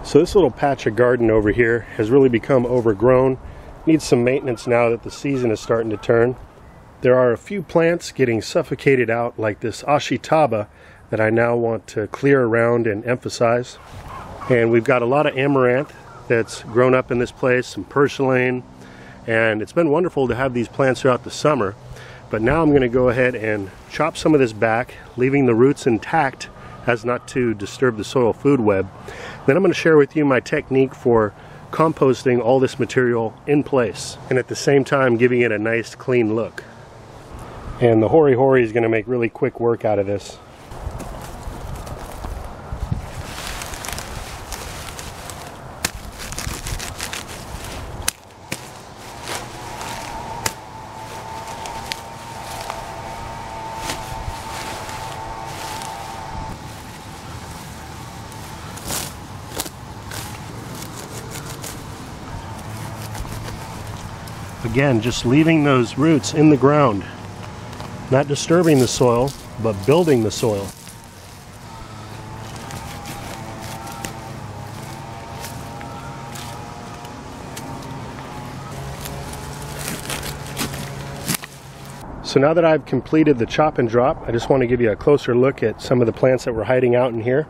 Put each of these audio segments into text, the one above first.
So this little patch of garden over here has really become overgrown. Needs some maintenance now that the season is starting to turn. There are a few plants getting suffocated out, like this ashitaba that I now want to clear around and emphasize. And we've got a lot of amaranth that's grown up in this place, some purslane, and it's been wonderful to have these plants throughout the summer. But now I'm going to go ahead and chop some of this back, leaving the roots intact as not to disturb the soil food web. Then I'm going to share with you my technique for composting all this material in place, and at the same time giving it a nice clean look. And the hoary is going to make really quick work out of this. Again, just leaving those roots in the ground, not disturbing the soil, but building the soil. So now that I've completed the chop and drop, I just want to give you a closer look at some of the plants that were hiding out in here.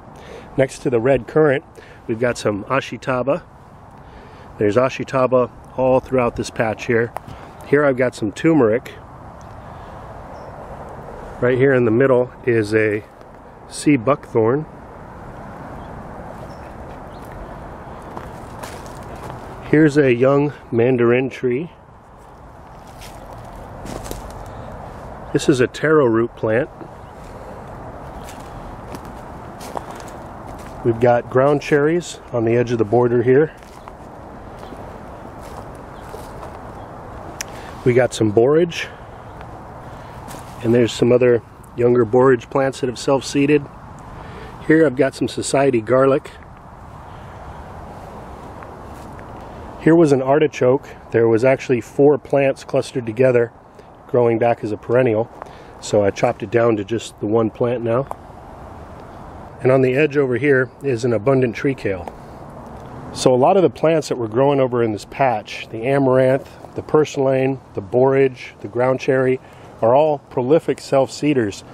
Next to the red currant, we've got some ashitaba. There's ashitaba all throughout this patch here. Here I've got some turmeric. Right here in the middle is a sea buckthorn. Here's a young mandarin tree. This is a taro root plant. We've got ground cherries on the edge of the border here. We got some borage, and there's some other younger borage plants that have self-seeded. Here I've got some society garlic. Here was an artichoke. There was actually 4 plants clustered together growing back as a perennial, so I chopped it down to just the 1 plant now. And on the edge over here is an abundant tree kale. So a lot of the plants that were growing over in this patch, the amaranth, the purslane, the borage, the ground cherry, are all prolific self-seeders.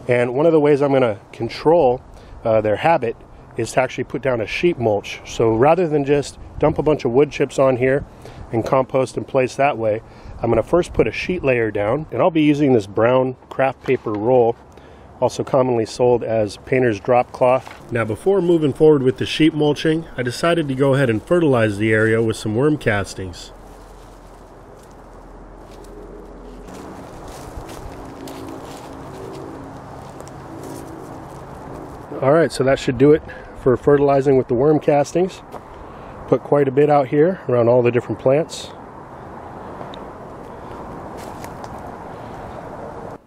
And one of the ways I'm going to control their habit is to actually put down a sheet mulch. So rather than just dump a bunch of wood chips on here and compost in place that way, I'm going to first put a sheet layer down, and I'll be using this brown craft paper roll, also commonly sold as painter's drop cloth. Now before moving forward with the sheet mulching, I decided to go ahead and fertilize the area with some worm castings. Alright, so that should do it for fertilizing with the worm castings. Put quite a bit out here around all the different plants.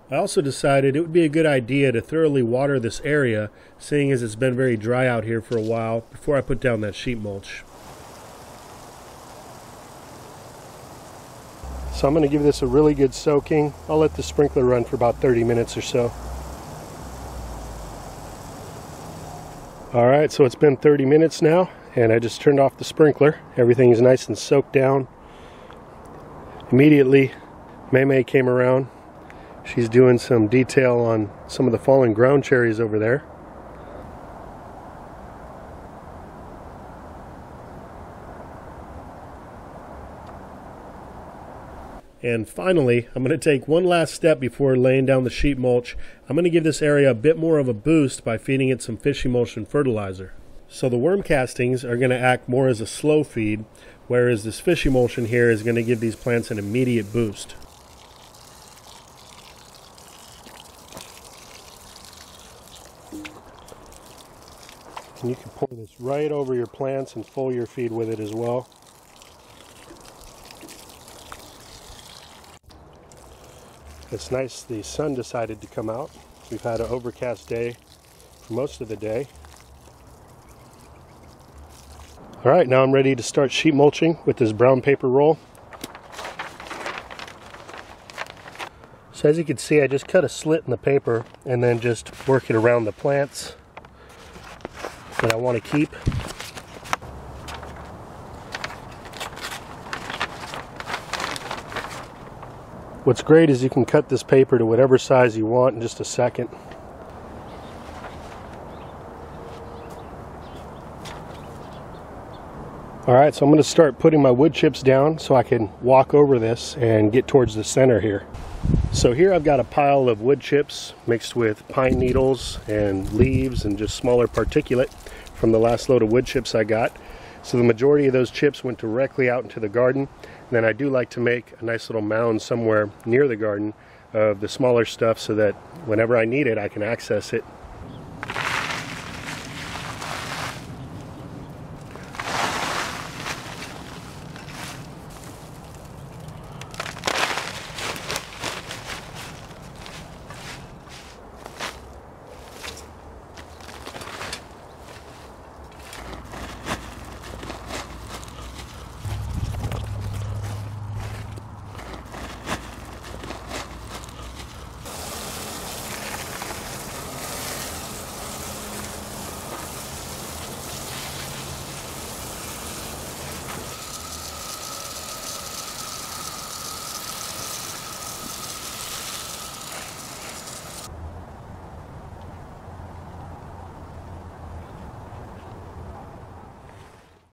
I also decided it would be a good idea to thoroughly water this area, seeing as it's been very dry out here for a while, before I put down that sheet mulch. So I'm going to give this a really good soaking. I'll let the sprinkler run for about 30 minutes or so. Alright, so it's been 30 minutes now, and I just turned off the sprinkler. Everything is nice and soaked down. Immediately, May came around. She's doing some detail on some of the fallen ground cherries over there. And finally, I'm going to take one last step before laying down the sheet mulch. I'm going to give this area a bit more of a boost by feeding it some fish emulsion fertilizer. So the worm castings are going to act more as a slow feed, whereas this fish emulsion here is going to give these plants an immediate boost. And you can pour this right over your plants and foliar your feed with it as well. It's nice the sun decided to come out. We've had an overcast day for most of the day. Alright, now I'm ready to start sheet mulching with this brown paper roll. So as you can see, I just cut a slit in the paper and then just work it around the plants that I want to keep. What's great is you can cut this paper to whatever size you want in just a second. Alright, so I'm going to start putting my wood chips down so I can walk over this and get towards the center here. So here I've got a pile of wood chips mixed with pine needles and leaves and just smaller particulate from the last load of wood chips I got. So the majority of those chips went directly out into the garden. And then I do like to make a nice little mound somewhere near the garden of the smaller stuff so that whenever I need it I can access it